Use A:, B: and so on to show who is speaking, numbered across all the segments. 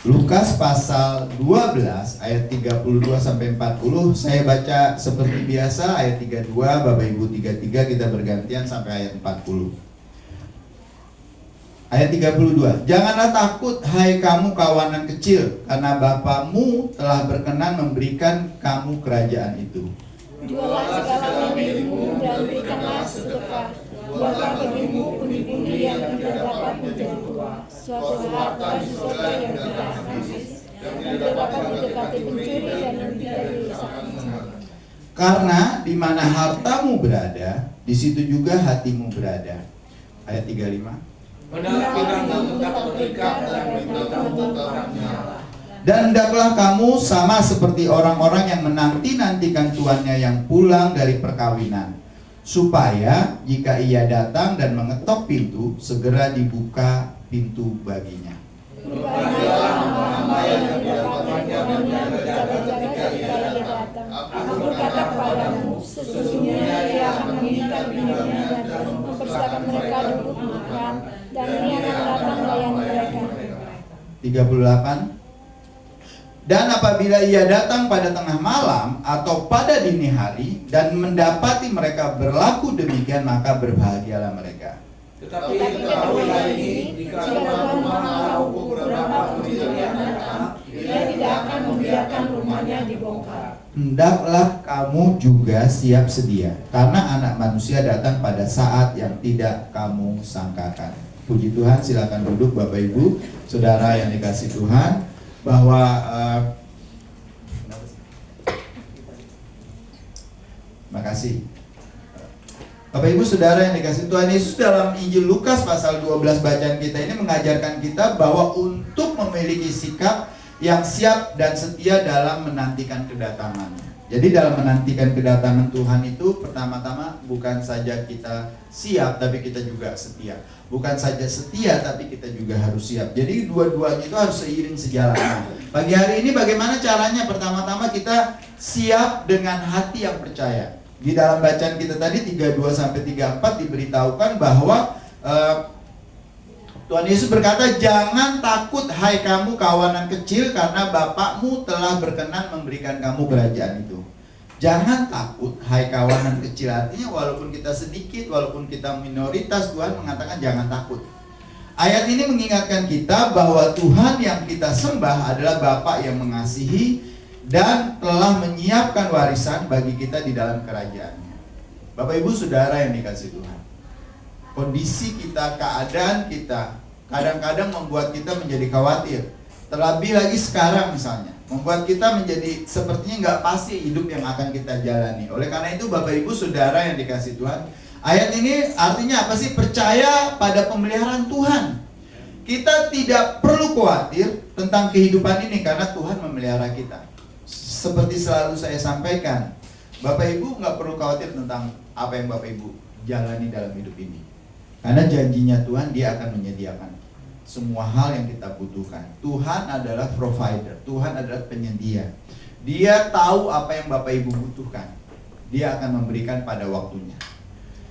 A: Lukas pasal 12 ayat 32 sampai 40. Saya baca seperti biasa ayat 32, Bapak Ibu 33, kita bergantian sampai ayat 40. Ayat 32. Janganlah takut hai kamu kawanan kecil, karena Bapamu telah berkenan memberikan kamu kerajaan itu.
B: Jualah segala milikmu dan berikanlah sedekah. Buatlah bagimu pundi-pundi yang tidak dapat menjadi tua, suatu harta di surga yang tidak habis, yang tidak dapat mendekati pencuri dan yang tidak dirusakkan.
A: Karena di mana hartamu berada, di situ juga hatimu berada. Ayat 35.
C: Pinggangmu tetap terikat dan pintamu tetap menyala.
A: Dan hendaklah kamu sama seperti orang-orang yang menanti-nantikan tuannya yang pulang dari perkawinan, supaya jika ia datang dan mengetok pintu, segera dibuka pintu baginya.
B: Berbahagialah hamba-hamba yang didapatnya dan berjaga-jaga ketika ia datang. Aku berkata kepadamu, sesungguhnya ia akan mengikat pinggangnya dan mempersiapkan mereka duduk makan, dan ia akan datang melayani mereka.
A: 38. Dan apabila ia datang pada tengah malam atau pada dini hari dan mendapati mereka berlaku demikian, maka berbahagialah mereka.
C: Tetapi ketahuilah ini, jika Tuhan tahu beberapa pencuri yang datang, ia tidak akan membiarkan rumahnya dibongkar.
A: Hendaklah kamu juga siap sedia, karena anak manusia datang pada saat yang tidak kamu sangkakan. Puji Tuhan, silakan duduk Bapak Ibu, Saudara yang dikasih Tuhan, bahwa makasih. Bapak Ibu Saudara yang dikasih Tuhan Yesus, dalam Injil Lukas pasal 12 bacaan kita ini mengajarkan kita bahwa untuk memiliki sikap yang siap dan setia dalam menantikan kedatangannya. Jadi dalam menantikan kedatangan Tuhan itu, pertama-tama bukan saja kita siap, tapi kita juga setia. Bukan saja setia, tapi kita juga harus siap. Jadi dua-duanya itu harus seiring sejalan. Nah, pagi hari ini bagaimana caranya? Pertama-tama kita siap dengan hati yang percaya. Di dalam bacaan kita tadi 32-34 diberitahukan bahwa Tuhan Yesus berkata, jangan takut hai kamu kawanan kecil, karena Bapakmu telah berkenan memberikan kamu kerajaan itu. Jangan takut hai kawanan kecil, artinya walaupun kita sedikit, walaupun kita minoritas, Tuhan mengatakan jangan takut. Ayat ini mengingatkan kita bahwa Tuhan yang kita sembah adalah Bapa yang mengasihi dan telah menyiapkan warisan bagi kita di dalam kerajaannya. Bapak Ibu Saudara yang dikasih Tuhan, kondisi kita, keadaan kita kadang-kadang membuat kita menjadi khawatir. Terlebih lagi sekarang misalnya, membuat kita menjadi sepertinya nggak pasti hidup yang akan kita jalani. Oleh karena itu Bapak Ibu Saudara yang dikasih Tuhan, ayat ini artinya apa sih? Percaya pada pemeliharaan Tuhan. Kita tidak perlu khawatir tentang kehidupan ini karena Tuhan memelihara kita. Seperti selalu saya sampaikan, Bapak Ibu nggak perlu khawatir tentang apa yang Bapak Ibu jalani dalam hidup ini. Karena janjinya Tuhan, Dia akan menyediakan semua hal yang kita butuhkan. Tuhan adalah provider, Tuhan adalah penyedia. Dia tahu apa yang Bapak Ibu butuhkan. Dia akan memberikan pada waktunya.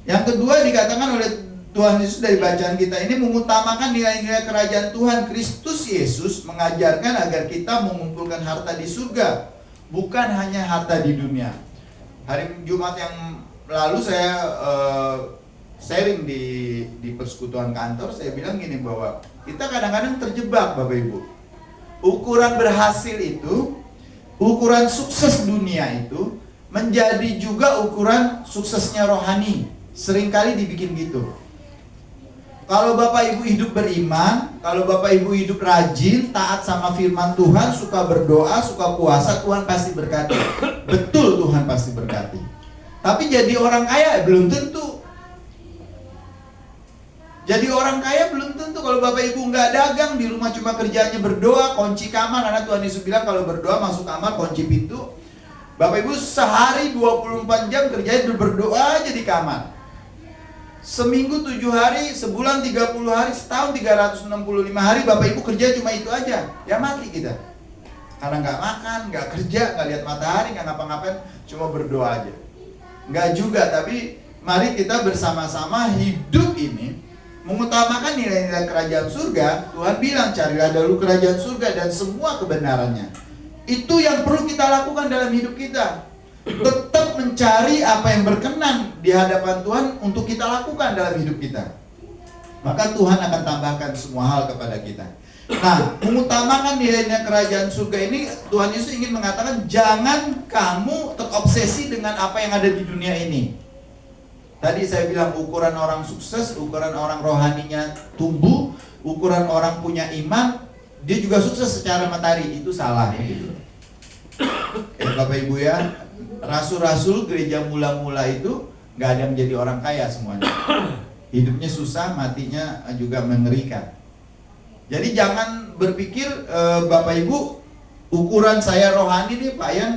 A: Yang kedua dikatakan oleh Tuhan Yesus dari bacaan kita ini, mengutamakan nilai-nilai kerajaan Tuhan. Kristus Yesus mengajarkan agar kita mengumpulkan harta di surga, bukan hanya harta di dunia. Hari Jumat yang lalu saya sharing di persekutuan kantor, saya bilang gini, bahwa kita kadang-kadang terjebak Bapak Ibu. Ukuran berhasil itu, ukuran sukses dunia itu menjadi juga ukuran suksesnya rohani. Seringkali dibikin gitu. Kalau Bapak Ibu hidup beriman, kalau Bapak Ibu hidup rajin, taat sama firman Tuhan, suka berdoa, suka puasa, Tuhan pasti berkati. Betul, Tuhan pasti berkati. Tapi jadi orang kaya belum tentu. Jadi orang kaya belum tentu. Kalau Bapak Ibu nggak dagang, di rumah cuma kerjanya berdoa, kunci kamar. Karena Tuhan Yesus bilang kalau berdoa masuk kamar, kunci pintu. Bapak Ibu sehari 24 jam kerjanya berdoa aja di kamar. Seminggu 7 hari, sebulan 30 hari, setahun 365 hari Bapak Ibu kerja cuma itu aja. Ya mati kita. Karena nggak makan, nggak kerja, nggak lihat matahari, nggak ngapa-ngapain, cuma berdoa aja. Nggak juga, tapi mari kita bersama-sama hidup ini mengutamakan nilai-nilai kerajaan surga, Tuhan bilang carilah dahulu kerajaan surga dan semua kebenarannya. Itu yang perlu kita lakukan dalam hidup kita. Tetap mencari apa yang berkenan di hadapan Tuhan untuk kita lakukan dalam hidup kita. Maka Tuhan akan tambahkan semua hal kepada kita. Nah, mengutamakan nilai-nilai kerajaan surga ini, Tuhan Yesus ingin mengatakan jangan kamu terobsesi dengan apa yang ada di dunia ini. Tadi saya bilang ukuran orang sukses, ukuran orang rohaninya tumbuh, ukuran orang punya iman, dia juga sukses secara materi, itu salah gitu. Bapak Ibu ya, rasul-rasul gereja mula-mula itu nggak ada yang menjadi orang kaya semuanya. Hidupnya susah, matinya juga mengerikan. Jadi jangan berpikir Bapak Ibu, ukuran saya rohani nih Pak Yan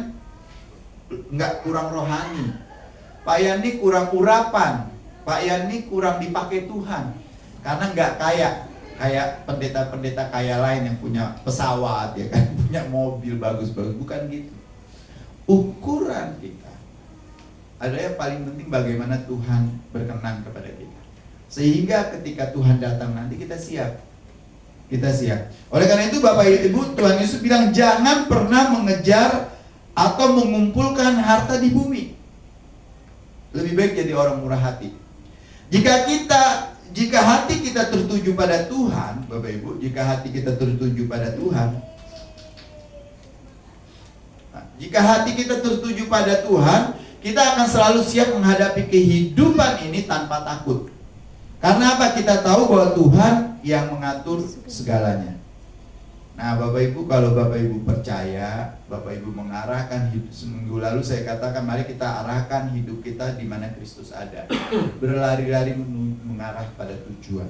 A: nggak kurang rohani, Pak Yan nih kurang urapan, Pak Yan nih kurang dipakai Tuhan karena nggak kayak pendeta-pendeta kaya lain yang punya pesawat ya kan, punya mobil bagus-bagus. Bukan gitu. Ukuran kita adalah yang paling penting bagaimana Tuhan berkenan kepada kita, sehingga ketika Tuhan datang nanti kita siap. Kita siap. Oleh karena itu Bapak Ibu, Tuhan Yesus bilang jangan pernah mengejar atau mengumpulkan harta di bumi. Lebih baik jadi orang murah hati. Jika hati kita tertuju pada Tuhan, Bapak Ibu, jika hati kita tertuju pada Tuhan, jika hati kita tertuju pada Tuhan, kita akan selalu siap menghadapi kehidupan ini tanpa takut. Karena apa? Kita tahu bahwa Tuhan yang mengatur segalanya. Nah Bapak Ibu, kalau Bapak Ibu percaya, Bapak Ibu mengarahkan hidup. Seminggu lalu saya katakan mari kita arahkan hidup kita di mana Kristus ada. Berlari-lari mengarah pada tujuan.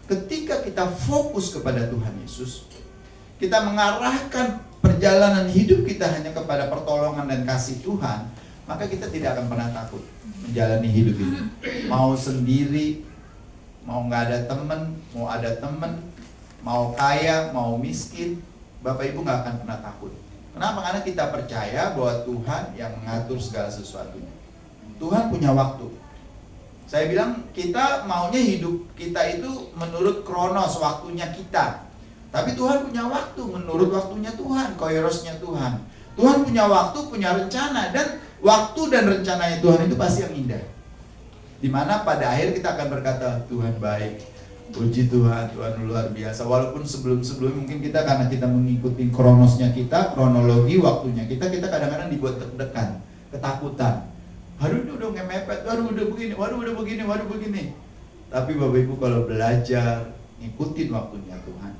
A: Ketika kita fokus kepada Tuhan Yesus, kita mengarahkan perjalanan hidup kita hanya kepada pertolongan dan kasih Tuhan, maka kita tidak akan pernah takut menjalani hidup ini. Mau sendiri, mau nggak ada temen, mau ada temen, mau kaya, mau miskin, Bapak Ibu nggak akan pernah takut. Kenapa? Karena kita percaya bahwa Tuhan yang mengatur segala sesuatunya. Tuhan punya waktu. Saya bilang kita maunya hidup kita itu menurut kronos, waktunya kita. Tapi Tuhan punya waktu menurut waktunya Tuhan, koirosnya Tuhan. Tuhan punya waktu, punya rencana, dan waktu dan rencananya Tuhan itu pasti yang indah. Dimana pada akhir kita akan berkata Tuhan baik, puji Tuhan, Tuhan luar biasa. Walaupun sebelum mungkin kita karena kita mengikuti kronosnya kita, kronologi waktunya kita kadang-kadang dibuat deg-degan, ketakutan. Aduh udah ngemepet, waduh udah begini. Tapi Bapak Ibu kalau belajar ngikutin waktunya Tuhan,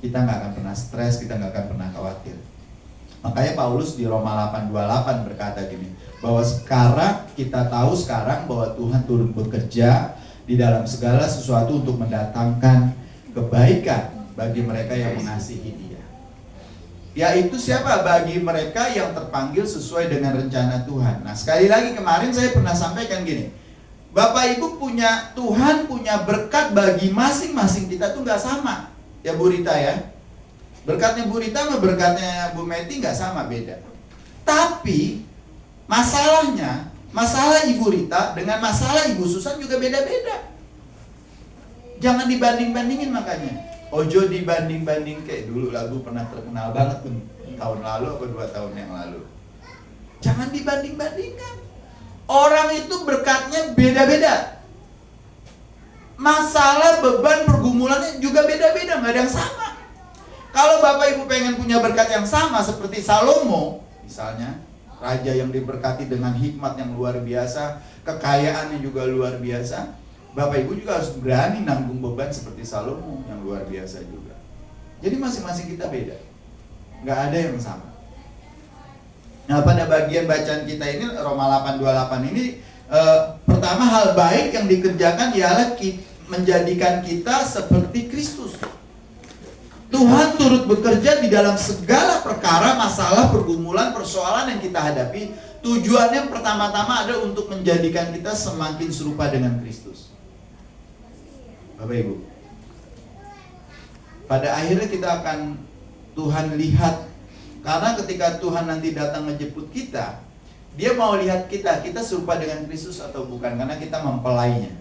A: kita nggak akan pernah stres, kita nggak akan pernah khawatir. Makanya Paulus di Roma 8:28 berkata gini, bahwa sekarang kita tahu bahwa Tuhan turun bekerja di dalam segala sesuatu untuk mendatangkan kebaikan bagi mereka yang mengasihi Dia. Yaitu siapa? Bagi mereka yang terpanggil sesuai dengan rencana Tuhan. Nah, sekali lagi kemarin saya pernah sampaikan gini, Bapak Ibu Tuhan punya berkat bagi masing-masing kita tuh nggak sama. Ya Bu Rita ya. Berkatnya Bu Rita sama berkatnya Bu Meti nggak sama, beda. Tapi masalah Ibu Rita dengan masalah Ibu Susan juga beda-beda. Jangan dibanding-bandingin makanya. Ojo dibanding-banding kayak dulu lagu pernah terkenal banget tuh tahun lalu atau 2 tahun yang lalu. Jangan dibanding-bandingkan. Orang itu berkatnya beda-beda. Masalah beban pergumulannya juga beda-beda, nggak ada yang sama. Kalau Bapak Ibu pengen punya berkat yang sama seperti Salomo misalnya, raja yang diberkati dengan hikmat yang luar biasa, kekayaannya juga luar biasa, Bapak Ibu juga harus berani nanggung beban seperti Salomo yang luar biasa juga. Jadi masing-masing kita beda, nggak ada yang sama. Nah pada bagian bacaan kita ini Roma 8:28 ini pertama hal baik yang dikerjakan ialah menjadikan kita seperti Kristus. Tuhan turut bekerja di dalam segala perkara, masalah, pergumulan, persoalan yang kita hadapi. Tujuannya pertama-tama ada untuk menjadikan kita semakin serupa dengan Kristus. Bapak Ibu, pada akhirnya kita akan Tuhan lihat. Karena ketika Tuhan nanti datang menjemput kita, Dia mau lihat kita serupa dengan Kristus atau bukan, karena kita mempelainya.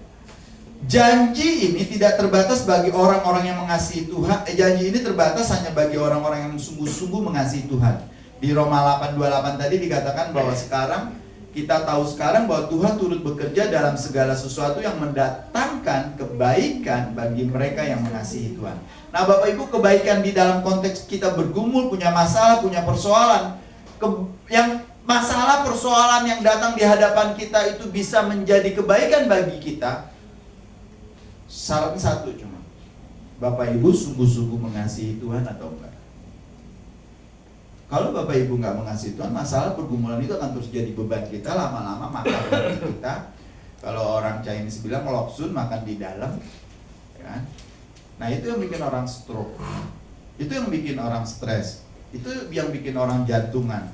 A: Janji ini tidak terbatas bagi orang-orang yang mengasihi Tuhan. Janji ini terbatas hanya bagi orang-orang yang sungguh-sungguh mengasihi Tuhan. Di Roma 8:28 tadi dikatakan bahwa sekarang kita tahu sekarang bahwa Tuhan turut bekerja dalam segala sesuatu yang mendatangkan kebaikan bagi mereka yang mengasihi Tuhan. Nah, Bapak Ibu, kebaikan di dalam konteks kita bergumul, punya masalah, punya persoalan, yang masalah persoalan yang datang di hadapan kita itu bisa menjadi kebaikan bagi kita. Syaratnya satu cuma, Bapak Ibu sungguh-sungguh mengasihi Tuhan atau enggak. Kalau Bapak Ibu nggak mengasihi Tuhan, masalah pergumulan itu akan terus jadi beban kita, lama-lama makan hati kita. Kalau orang Chinese bilang loksun, makan di dalam, ya kan? Nah, itu yang bikin orang stroke, itu yang bikin orang stres, itu yang bikin orang jantungan.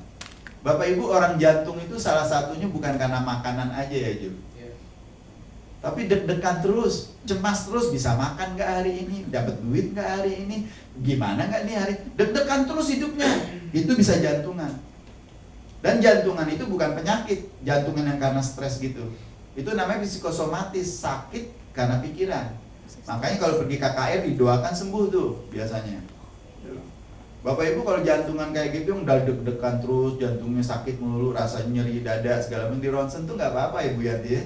A: Bapak Ibu, orang jantung itu salah satunya bukan karena makanan aja ya Ju, tapi deg-degan terus, cemas terus, bisa makan nggak hari ini, dapat duit nggak hari ini, gimana nggak nih hari, deg-degan terus hidupnya, itu bisa jantungan. Dan jantungan itu bukan penyakit, jantungan yang karena stres gitu, itu namanya psikosomatis, sakit karena pikiran. Makanya kalau pergi KKR didoakan sembuh tuh biasanya. Bapak Ibu kalau jantungan kayak gitu yang udah deg-degan terus, jantungnya sakit melulu, rasanya nyeri dada segala macam, di ronsen tuh nggak apa-apa Ibu Yanti ya.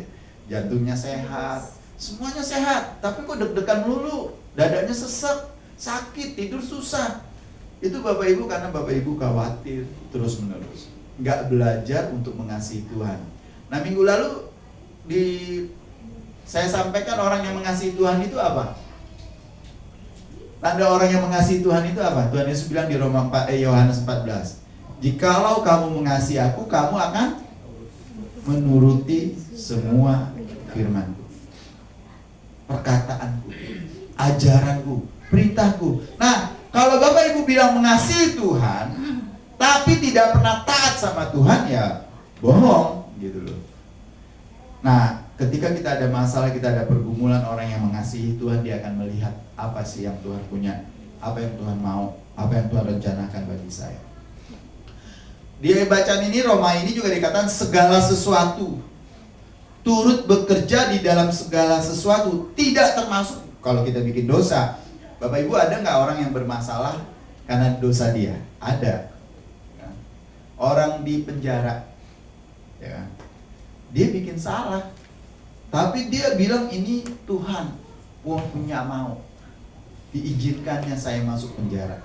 A: Jantungnya sehat, semuanya sehat, tapi kok deg-degan melulu, dadanya sesek, sakit, tidur susah. Itu Bapak Ibu karena Bapak Ibu khawatir terus menerus, nggak belajar untuk mengasihi Tuhan. Nah, minggu lalu saya sampaikan orang yang mengasihi Tuhan itu apa? Tanda orang yang mengasihi Tuhan itu apa? Tuhan Yesus bilang di Yohanes 14, jikalau kamu mengasihi aku, kamu akan menuruti semua firman-Ku, perkataanku, ajaranku, perintahku. Nah, kalau Bapak Ibu bilang mengasihi Tuhan, tapi tidak pernah taat sama Tuhan, ya bohong gitu loh. Nah, ketika kita ada masalah, kita ada pergumulan, orang yang mengasihi Tuhan, dia akan melihat apa sih yang Tuhan punya, apa yang Tuhan mau, apa yang Tuhan rencanakan bagi saya. Di bacaan ini, Roma ini juga dikatakan segala sesuatu, turut bekerja di dalam segala sesuatu, tidak termasuk kalau kita bikin dosa. Bapak Ibu, ada nggak orang yang bermasalah karena dosa dia? Ada. Orang di penjara, ya kan? Dia bikin salah, tapi dia bilang ini Tuhan punya mau, diizinkannya saya masuk penjara.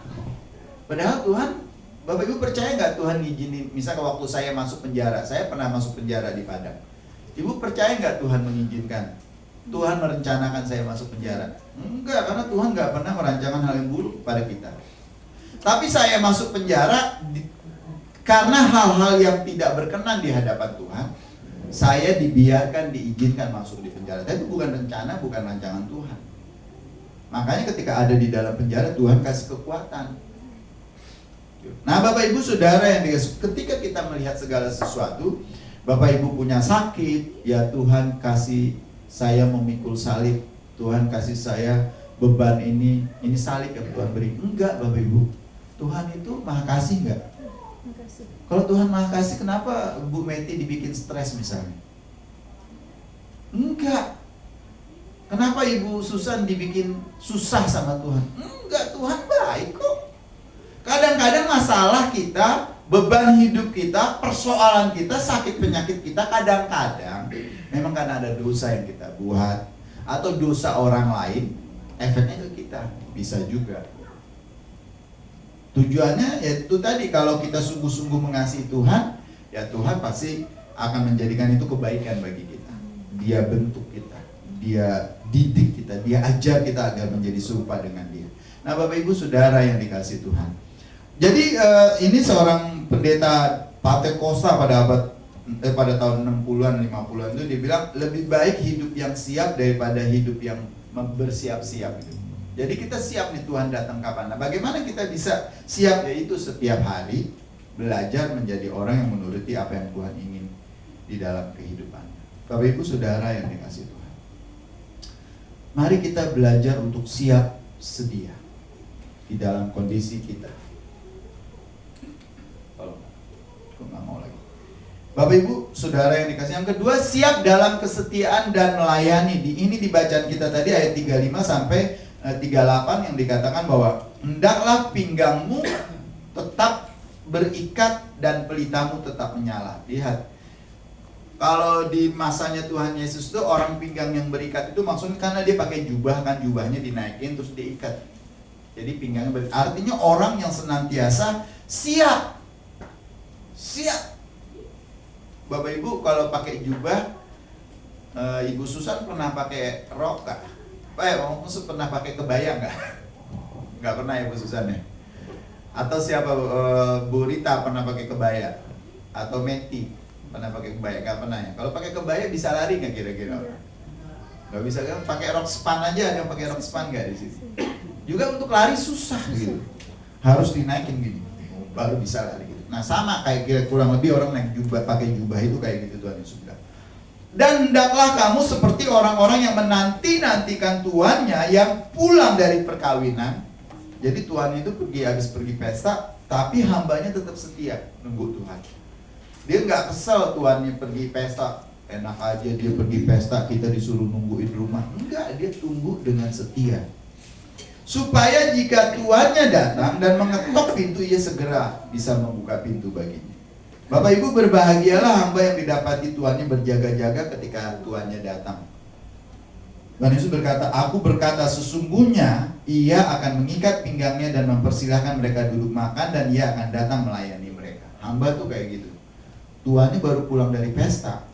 A: Padahal Tuhan, Bapak Ibu percaya nggak Tuhan ngizinin? Misalnya waktu saya masuk penjara, saya pernah masuk penjara di Padang. Ibu percaya nggak Tuhan mengizinkan? Tuhan merencanakan saya masuk penjara? Enggak, karena Tuhan nggak pernah merancangkan hal yang buruk pada kita. Tapi saya masuk penjara karena hal-hal yang tidak berkenan di hadapan Tuhan. Saya dibiarkan, diizinkan masuk di penjara. Tapi bukan rencana, bukan rancangan Tuhan. Makanya ketika ada di dalam penjara, Tuhan kasih kekuatan. Nah, Bapak Ibu Saudara yang dikasih, ketika kita melihat segala sesuatu, Bapak Ibu punya sakit, ya Tuhan kasih saya memikul salib, Tuhan kasih saya beban ini salib yang Tuhan beri. Enggak Bapak Ibu, Tuhan itu maha kasih enggak? Kalau Tuhan maha kasih, kenapa Bu Meti dibikin stres misalnya? Enggak. Kenapa Ibu Susan dibikin susah sama Tuhan? Enggak, Tuhan baik kok. Kadang-kadang masalah kita, beban hidup kita, persoalan kita, sakit penyakit kita, kadang-kadang memang karena ada dosa yang kita buat atau dosa orang lain, efeknya ke kita. Bisa juga. Tujuannya yaitu tadi, kalau kita sungguh-sungguh mengasihi Tuhan, ya Tuhan pasti akan menjadikan itu kebaikan bagi kita. Dia bentuk kita, Dia didik kita, Dia ajar kita agar menjadi serupa dengan Dia. Nah, Bapak Ibu Saudara yang dikasihi Tuhan, jadi ini seorang pendeta Pentekosta pada tahun 60-an, 50-an itu dia bilang lebih baik hidup yang siap daripada hidup yang bersiap-siap gitu. Jadi kita siap nih Tuhan datang kapan. Nah, bagaimana kita bisa siap? Yaitu setiap hari belajar menjadi orang yang menuruti apa yang Tuhan ingin di dalam kehidupan. Bapak Ibu Saudara yang dikasihi Tuhan, mari kita belajar untuk siap sedia di dalam kondisi kita. Kalau nggak mau lagi, Bapak Bapak Ibu, saudara yang dikasih. Yang kedua, siap dalam kesetiaan dan melayani. Ini di bacaan kita tadi ayat 35 sampai 38 yang dikatakan bahwa hendaklah pinggangmu tetap berikat dan pelitamu tetap menyala. Lihat, kalau di masanya Tuhan Yesus itu orang pinggang yang berikat itu maksudnya karena dia pakai jubah, kan jubahnya dinaikin terus diikat. Jadi pinggangnya berikat. Artinya orang yang senantiasa siap. Bapak Ibu kalau pakai jubah, Ibu Susan pernah pakai rok kah? Maksud pernah pakai kebaya nggak? Nggak pernah ya Bu Susan ya? Atau siapa, Bu Rita pernah pakai kebaya? Atau Meti pernah pakai kebaya? Nggak pernah ya? Kalau pakai kebaya bisa lari nggak kira-kira? Nggak bisa kan? Pakai rok span aja, ada yang pakai rok span nggak di sini? Juga untuk lari susah gitu, harus dinaikin gini, baru bisa lari gitu. Nah sama kayak kira kurang lebih orang naik jubah, pakai jubah itu kayak gitu Tuhan Yesus bilang. Dan hendaklah kamu seperti orang-orang yang menanti-nantikan tuannya yang pulang dari perkawinan. Jadi tuan itu habis pergi pesta, tapi hambanya tetap setia nunggu Tuhan. Dia nggak kesel tuannya pergi pesta, enak aja dia pergi pesta, kita disuruh nungguin rumah. Enggak, dia tunggu dengan setia. Supaya jika tuannya datang dan mengetok pintu, ia segera bisa membuka pintu baginya. Bapak Ibu, berbahagialah hamba yang didapati tuannya berjaga-jaga ketika tuannya datang. Tuhan Yesus berkata, aku berkata sesungguhnya ia akan mengikat pinggangnya dan mempersilahkan mereka duduk makan, dan ia akan datang melayani mereka. Hamba tuh kayak gitu. Tuannya baru pulang dari pesta,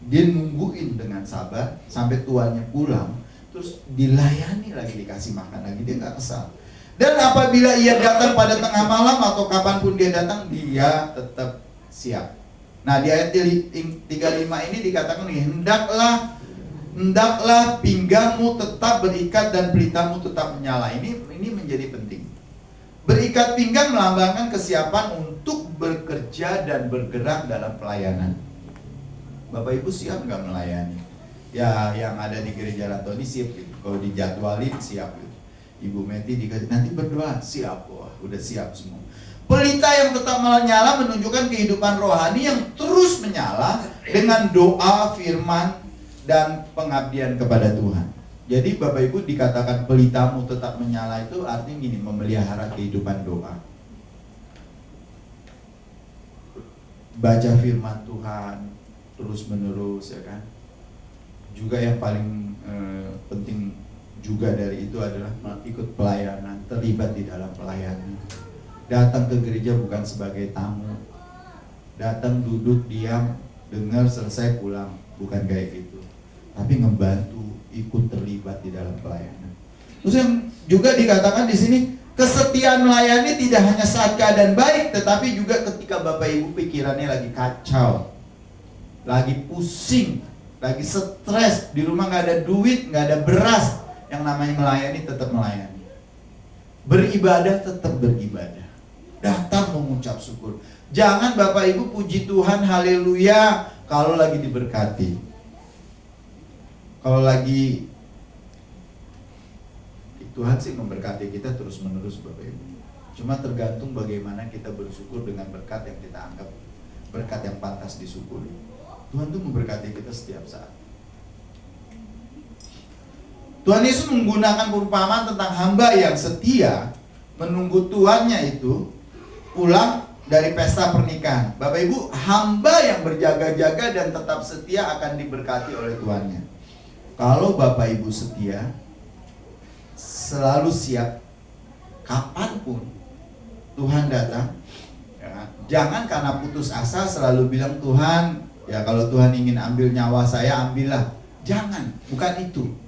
A: dia nungguin dengan sabar sampai tuannya pulang, terus dilayani lagi, dikasih makan lagi, dia nggak kesal. Dan apabila ia datang pada tengah malam atau kapanpun dia datang, dia tetap siap. Nah di ayat 35 ini dikatakan nih, hendaklah pinggangmu tetap berikat dan pelitamu tetap menyala. Ini menjadi penting. Berikat pinggang melambangkan kesiapan untuk bekerja dan bergerak dalam pelayanan. Bapak Ibu siap nggak melayani? Ya yang ada di gereja Rantoni siap gitu. Kalau dijadwalin siap gitu. Ibu Meti dikasih nanti berdoa, siap, wah udah siap semua. Pelita yang tetap menyala menunjukkan kehidupan rohani yang terus menyala dengan doa, firman, dan pengabdian kepada Tuhan. Jadi Bapak Ibu dikatakan pelitamu tetap menyala itu artinya gini, memelihara kehidupan doa. Baca firman Tuhan terus menerus, ya kan. Juga yang paling penting juga dari itu adalah ikut pelayanan, terlibat di dalam pelayanan. Datang ke gereja bukan sebagai tamu, datang duduk diam, dengar selesai pulang, bukan kayak gitu. Tapi membantu, ikut terlibat di dalam pelayanan. Terus yang juga dikatakan di sini, kesetiaan melayani tidak hanya saat keadaan baik, tetapi juga ketika Bapak Ibu pikirannya lagi kacau, lagi pusing, lagi stres, di rumah nggak ada duit, nggak ada beras. Yang namanya melayani tetap melayani, beribadah tetap beribadah, datang mengucap syukur. Jangan Bapak Ibu puji Tuhan haleluya kalau lagi diberkati, kalau lagi Tuhan sih memberkati kita terus menerus Bapak Ibu. Cuma tergantung bagaimana kita bersyukur dengan berkat yang kita anggap berkat yang pantas disyukuri. Tuhan tuh memberkati kita setiap saat. Tuhan Yesus menggunakan perumpamaan tentang hamba yang setia menunggu tuannya itu pulang dari pesta pernikahan. Bapak Ibu, hamba yang berjaga-jaga dan tetap setia akan diberkati oleh tuannya. Kalau Bapak Ibu setia, selalu siap, kapanpun Tuhan datang, ya, jangan karena putus asa selalu bilang Tuhan, ya kalau Tuhan ingin ambil nyawa saya ambillah. Jangan, bukan itu.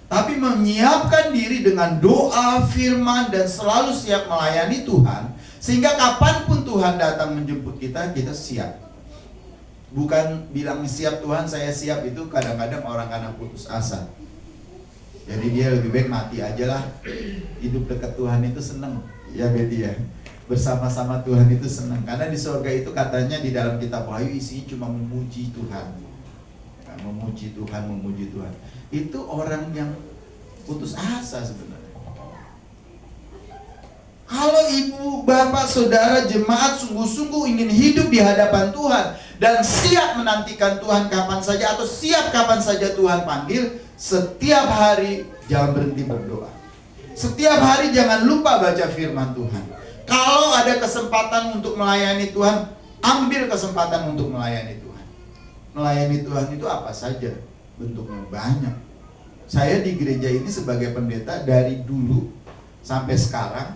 A: Tapi menyiapkan diri dengan doa, firman, dan selalu siap melayani Tuhan, sehingga kapanpun Tuhan datang menjemput kita, kita siap. Bukan bilang siap Tuhan, saya siap, itu kadang-kadang orang karena putus asa. Jadi dia lebih baik mati aja lah. Hidup dekat Tuhan itu seneng, ya Betty ya. Bersama-sama Tuhan itu seneng. Karena di surga itu katanya di dalam kitab Wahyu isinya cuma memuji Tuhan. Memuji Tuhan, memuji Tuhan. Itu orang yang putus asa sebenarnya. Kalau ibu, bapak, saudara, jemaat sungguh-sungguh ingin hidup di hadapan Tuhan dan siap menantikan Tuhan kapan saja atau siap kapan saja Tuhan panggil, setiap hari jangan berhenti berdoa. Setiap hari jangan lupa baca firman Tuhan. Kalau ada kesempatan untuk melayani Tuhan, ambil kesempatan untuk melayani Tuhan. Melayani Tuhan itu apa saja bentuknya, banyak. Saya di gereja ini sebagai pendeta dari dulu sampai sekarang,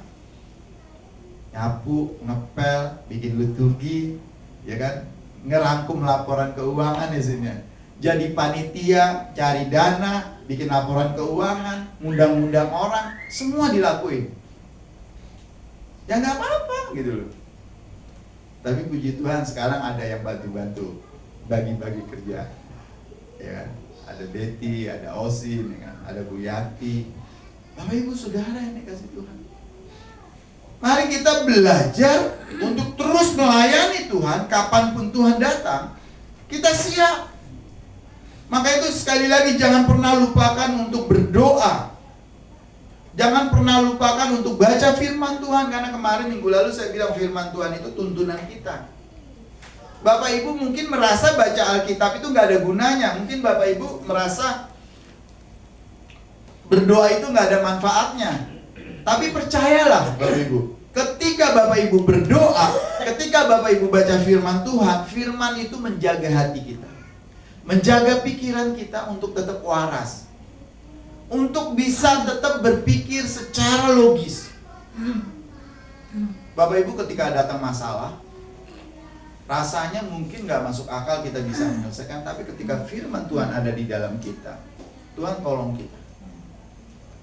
A: nyapu, ngepel, bikin liturgi, ya kan, ngerangkum laporan keuangan di sini. Jadi panitia, cari dana, bikin laporan keuangan, ngundang-undang orang, semua dilakuin. Ya nggak apa-apa gitu loh. Tapi puji Tuhan sekarang ada yang bantu-bantu, bagi-bagi kerja, ya kan? Ada Betty, ada Osin, ya kan? Ada Bu Yanti. Bapak Ibu Saudara yang dikasih Tuhan, mari kita belajar untuk terus melayani Tuhan. Kapanpun Tuhan datang, kita siap. Maka itu sekali lagi jangan pernah lupakan untuk berdoa. Jangan pernah lupakan untuk baca firman Tuhan. Karena kemarin minggu lalu saya bilang firman Tuhan itu tuntunan kita. Bapak Ibu mungkin merasa baca Alkitab itu gak ada gunanya. Mungkin Bapak Ibu merasa berdoa itu gak ada manfaatnya. Tapi percayalah Bapak Ibu, ketika Bapak Ibu berdoa, ketika Bapak Ibu baca firman Tuhan, firman itu menjaga hati kita, menjaga pikiran kita untuk tetap waras, untuk bisa tetap berpikir secara logis. Bapak Ibu ketika datang masalah, rasanya mungkin gak masuk akal kita bisa menyelesaikan, tapi ketika firman Tuhan ada di dalam kita, Tuhan tolong kita.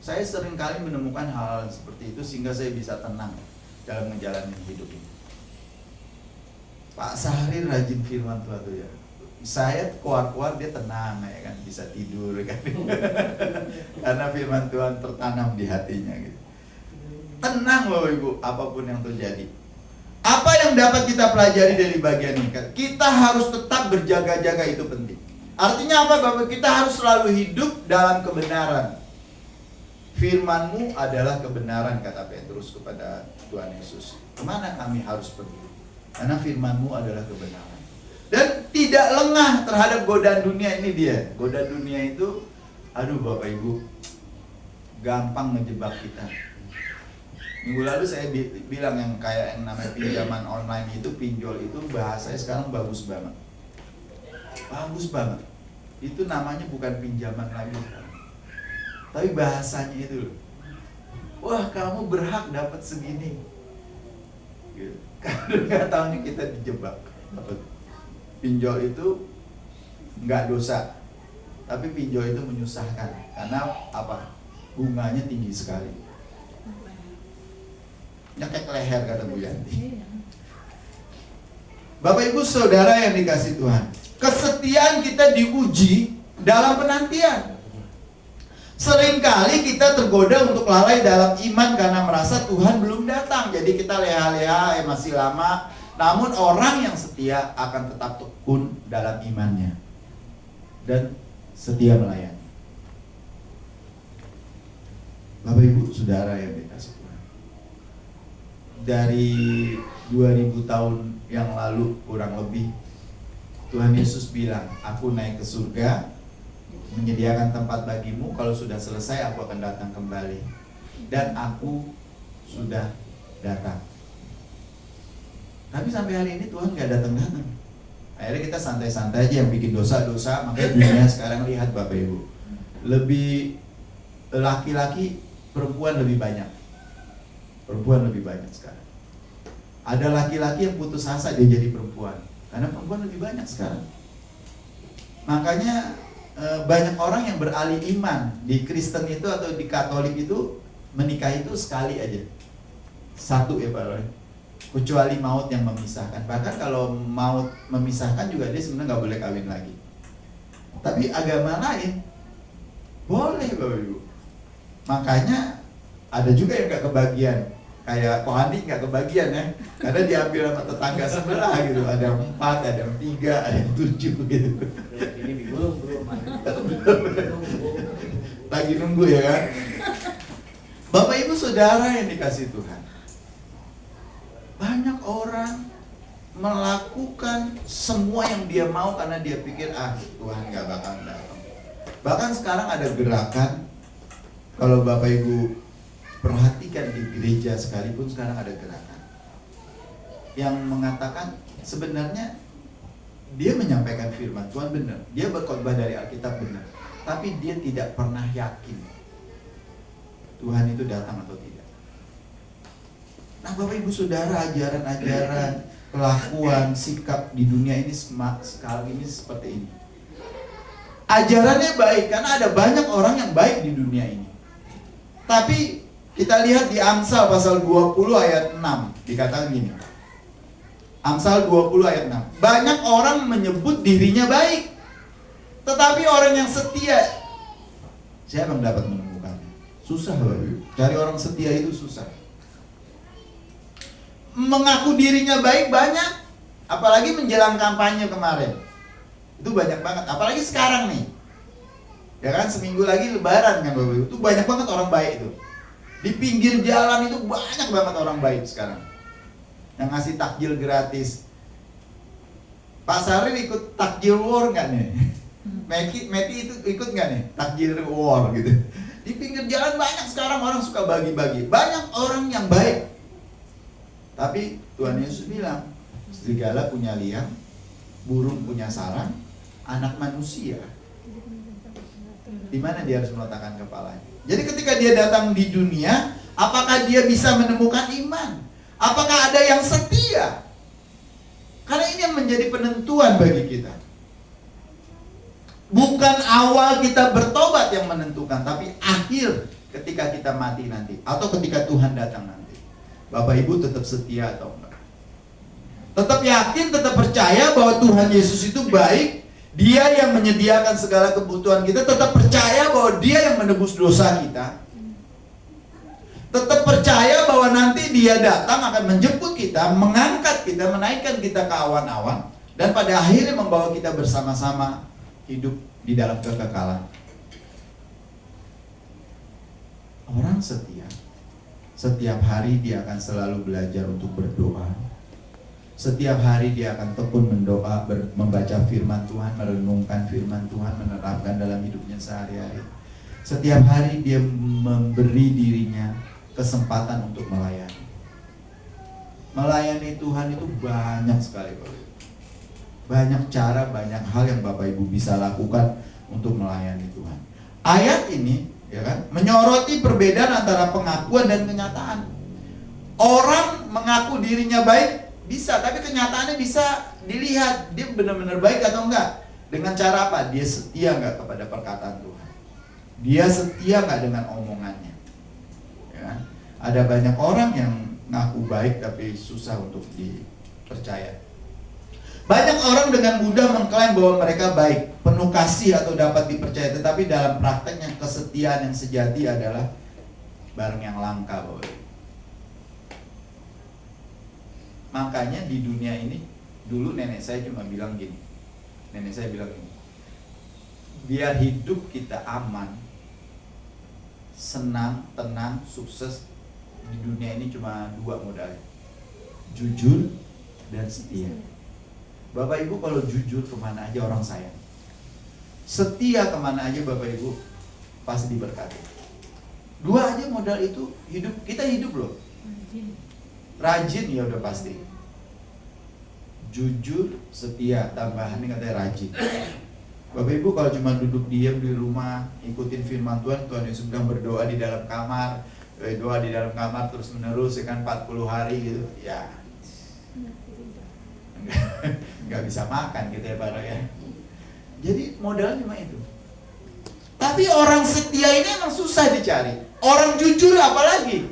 A: Saya sering kali menemukan hal-hal seperti itu sehingga saya bisa tenang dalam menjalani hidup ini. Pak Sahri rajin firman Tuhan tuh ya. Saya keluar-keluar dia tenang ya kan, bisa tidur kan. Karena firman Tuhan tertanam di hatinya gitu. Tenang Bapak Ibu, apapun yang terjadi. Apa yang dapat kita pelajari dari bagian ini? Kita harus tetap berjaga-jaga, itu penting. Artinya apa Bapak? Kita harus selalu hidup dalam kebenaran. Firman-Mu adalah kebenaran, kata Petrus kepada Tuhan Yesus. Kemana kami harus pergi? Karena firman-Mu adalah kebenaran. Dan tidak lengah terhadap godaan dunia. Ini dia, godaan dunia itu, aduh Bapak Ibu, gampang ngejebak kita. Minggu lalu saya bilang yang kayak yang namanya pinjaman online itu, pinjol itu, bahasanya sekarang bagus banget. Bagus banget. Itu namanya bukan pinjaman lagi sekarang, tapi bahasanya itu loh. Wah, kamu berhak dapat segini gitu. Karena nggak tahunya kita dijebak. Pinjol itu nggak dosa, tapi pinjol itu menyusahkan. Karena apa? Bunganya tinggi sekali. Nyekek leher, kata Bu Yanti. Bapak Ibu Saudara yang dikasih Tuhan, kesetiaan kita diuji dalam penantian. Seringkali kita tergoda untuk lalai dalam iman karena merasa Tuhan belum datang. Jadi kita leha-leha, masih lama. Namun orang yang setia akan tetap tekun dalam imannya dan setia melayani. Bapak Ibu Saudara yang dikasih Tuhan, dari 2000 tahun yang lalu kurang lebih, Tuhan Yesus bilang, aku naik ke surga, menyediakan tempat bagimu, kalau sudah selesai aku akan datang kembali. Dan aku sudah datang. Tapi sampai hari ini Tuhan gak datang-datang. Akhirnya kita santai-santai aja, yang bikin dosa-dosa. Makanya dunia sekarang lihat Bapak Ibu, lebih laki-laki, perempuan lebih banyak. Perempuan lebih banyak sekarang. Ada laki-laki yang putus asa dia jadi perempuan, karena perempuan lebih banyak sekarang. Makanya banyak orang yang beralih iman di Kristen itu atau di Katolik itu, menikah itu sekali aja, satu ya Pak Roy, kecuali maut yang memisahkan. Bahkan kalau maut memisahkan juga dia sebenarnya nggak boleh kawin lagi. Tapi agama lain boleh Bapak Ibu. Makanya ada juga yang nggak kebagian, kayak Kohani nggak kebagian ya, karena diambil sama tetangga sebelah gitu. Ada yang 4, ada yang 3, ada yang 7 gitu.
D: Ini belum
A: Lagi nunggu ya kan. Bapak Ibu Saudara yang dikasih Tuhan, banyak orang melakukan semua yang dia mau karena dia pikir Tuhan gak bakal datang. Bahkan sekarang ada gerakan, kalau Bapak Ibu perhatikan di gereja sekalipun sekarang ada gerakan yang mengatakan sebenarnya dia menyampaikan firman Tuhan benar, dia berkhotbah dari Alkitab benar, tapi dia tidak pernah yakin Tuhan itu datang atau tidak. Nah Bapak Ibu Saudara, ajaran-ajaran, kelakuan, sikap di dunia ini sekarang ini seperti ini. Ajarannya baik karena ada banyak orang yang baik di dunia ini. Tapi kita lihat di Amsal pasal 20 ayat 6 dikatakan gini. Amsal 20 ayat 6. Banyak orang menyebut dirinya baik, tetapi orang yang setia, siapa yang dapat menemukannya? Susah Bapak Ibu. Cari orang setia itu susah. Mengaku dirinya baik banyak, apalagi menjelang kampanye kemarin. Itu banyak banget, apalagi sekarang nih. Ya kan, seminggu lagi lebaran kan Bapak Ibu. Itu banyak banget orang baik itu. Di pinggir jalan itu banyak banget orang baik sekarang yang ngasih takjil gratis. Pak Sarir ikut takjil war nggak nih? Meti itu ikut nggak nih takjil war gitu? Di pinggir jalan banyak sekarang orang suka bagi-bagi. Banyak orang yang baik. Tapi Tuhan Yesus bilang, serigala punya liang, burung punya sarang, anak manusia di mana dia harus meletakkan kepalanya. Jadi ketika dia datang di dunia, apakah dia bisa menemukan iman? Apakah ada yang setia? Karena ini yang menjadi penentuan bagi kita. Bukan awal kita bertobat yang menentukan, tapi akhir ketika kita mati nanti, atau ketika Tuhan datang nanti. Bapak Ibu tetap setia atau enggak? Tetap yakin, tetap percaya bahwa Tuhan Yesus itu baik. Dia yang menyediakan segala kebutuhan kita. Tetap percaya bahwa Dia yang menebus dosa kita. Tetap percaya bahwa nanti Dia datang akan menjemput kita, mengangkat kita, menaikkan kita ke awan-awan, dan pada akhirnya membawa kita bersama-sama hidup di dalam kekekalan. Orang setia, setiap hari dia akan selalu belajar untuk berdoa. Setiap hari dia akan tekun mendoa, membaca firman Tuhan, merenungkan firman Tuhan, menerapkan dalam hidupnya sehari-hari. Setiap hari dia memberi dirinya kesempatan untuk melayani. Melayani Tuhan itu banyak sekali, banyak cara, banyak hal yang Bapak Ibu bisa lakukan untuk melayani Tuhan. Ayat ini, ya kan, menyoroti perbedaan antara pengakuan dan kenyataan. Orang mengaku dirinya baik bisa, tapi kenyataannya bisa dilihat dia benar-benar baik atau enggak. Dengan cara apa? Dia setia enggak kepada perkataan Tuhan? Dia setia enggak dengan omongannya? Ya, ada banyak orang yang ngaku baik tapi susah untuk dipercaya. Banyak orang dengan mudah mengklaim bahwa mereka baik, penuh kasih atau dapat dipercaya, tetapi dalam prakteknya kesetiaan yang sejati adalah barang yang langka, Bapak. Makanya di dunia ini, dulu nenek saya cuma bilang gini. Nenek saya bilang gini, biar hidup kita aman, senang, tenang, sukses, di dunia ini cuma dua modal: jujur dan setia. Bapak Ibu kalau jujur kemana aja orang sayang. Setia kemana aja Bapak Ibu pasti diberkati. Dua aja modal itu hidup, kita hidup loh. Rajin ya udah pasti. Jujur, setia, tambahannya katanya rajin. Bapak Ibu kalau cuma duduk diam di rumah, ikutin firman Tuhan, Tuhan Yesus bilang berdoa di dalam kamar, doa di dalam kamar terus menerus ya kan 40 hari gitu, ya nggak bisa makan gitu ya Pak ya. Jadi modal cuma itu. Tapi orang setia ini emang susah dicari. Orang jujur apalagi.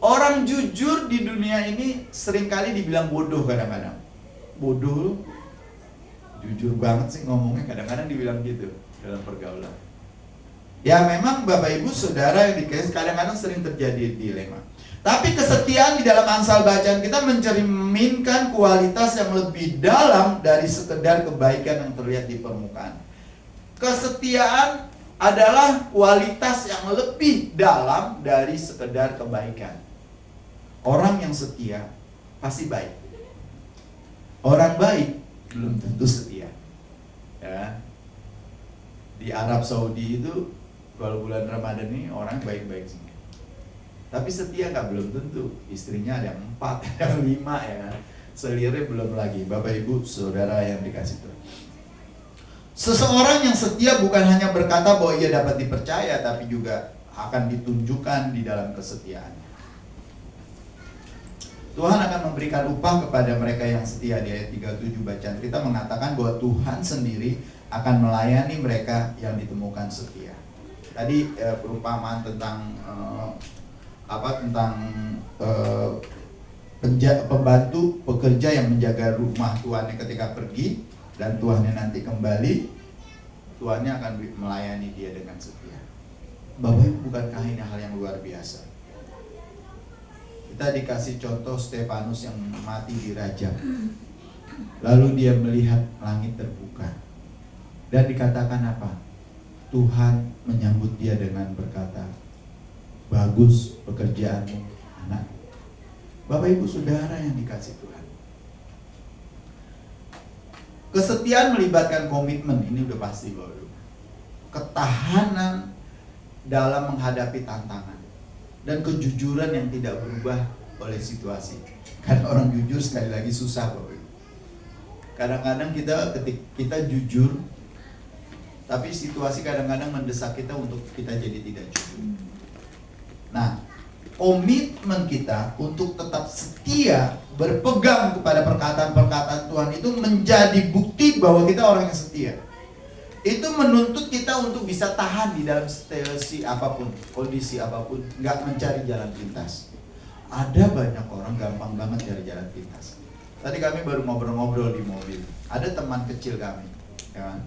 A: Orang jujur di dunia ini seringkali dibilang bodoh kadang-kadang. Bodoh, jujur banget sih ngomongnya, kadang-kadang dibilang gitu dalam pergaulan. Ya memang Bapak Ibu Saudara yang dikasih, kadang-kadang sering terjadi dilema. Tapi kesetiaan di dalam Amsal bacaan kita mencerminkan kualitas yang lebih dalam dari sekedar kebaikan yang terlihat di permukaan. Kesetiaan adalah kualitas yang lebih dalam dari sekedar kebaikan. Orang yang setia pasti baik. Orang baik belum tentu setia. Ya. Di Arab Saudi itu kalau bulan Ramadan ini orang baik-baik semua. Tapi setia nggak, belum tentu. Istrinya ada 4, ada 5 ya kan. Selirnya belum lagi. Bapak Ibu Saudara yang dikasih Tuhan. Seseorang yang setia bukan hanya berkata bahwa ia dapat dipercaya, tapi juga akan ditunjukkan di dalam kesetiaannya. Tuhan akan memberikan upah kepada mereka yang setia. Di ayat 37 bacaan kita mengatakan bahwa Tuhan sendiri akan melayani mereka yang ditemukan setia. Tadi perumpamaan tentang pembantu pekerja yang menjaga rumah tuannya ketika pergi, dan tuannya nanti kembali, tuannya akan melayani dia dengan setia. Bapak Ibu, bukankah ini hal yang luar biasa? Kita dikasih contoh Stefanus yang mati dirajam, lalu dia melihat langit terbuka, dan dikatakan apa? Tuhan menyambut dia dengan berkata, bagus pekerjaanmu anak. Bapak Ibu Saudara yang dikasih Tuhan, kesetiaan melibatkan komitmen, ini udah pasti Bapak Ibu. Ketahanan dalam menghadapi tantangan, dan kejujuran yang tidak berubah oleh situasi. Karena orang jujur sekali lagi susah Bapak Ibu. Kadang-kadang kita jujur, tapi situasi kadang-kadang mendesak kita untuk kita jadi tidak jujur. Nah, komitmen kita untuk tetap setia, berpegang kepada perkataan-perkataan Tuhan itu menjadi bukti bahwa kita orang yang setia. Itu menuntut kita untuk bisa tahan di dalam situasi apapun, kondisi apapun, nggak mencari jalan pintas. Ada banyak orang gampang banget cari jalan pintas. Tadi kami baru ngobrol-ngobrol di mobil. Ada teman kecil kami, ya kan?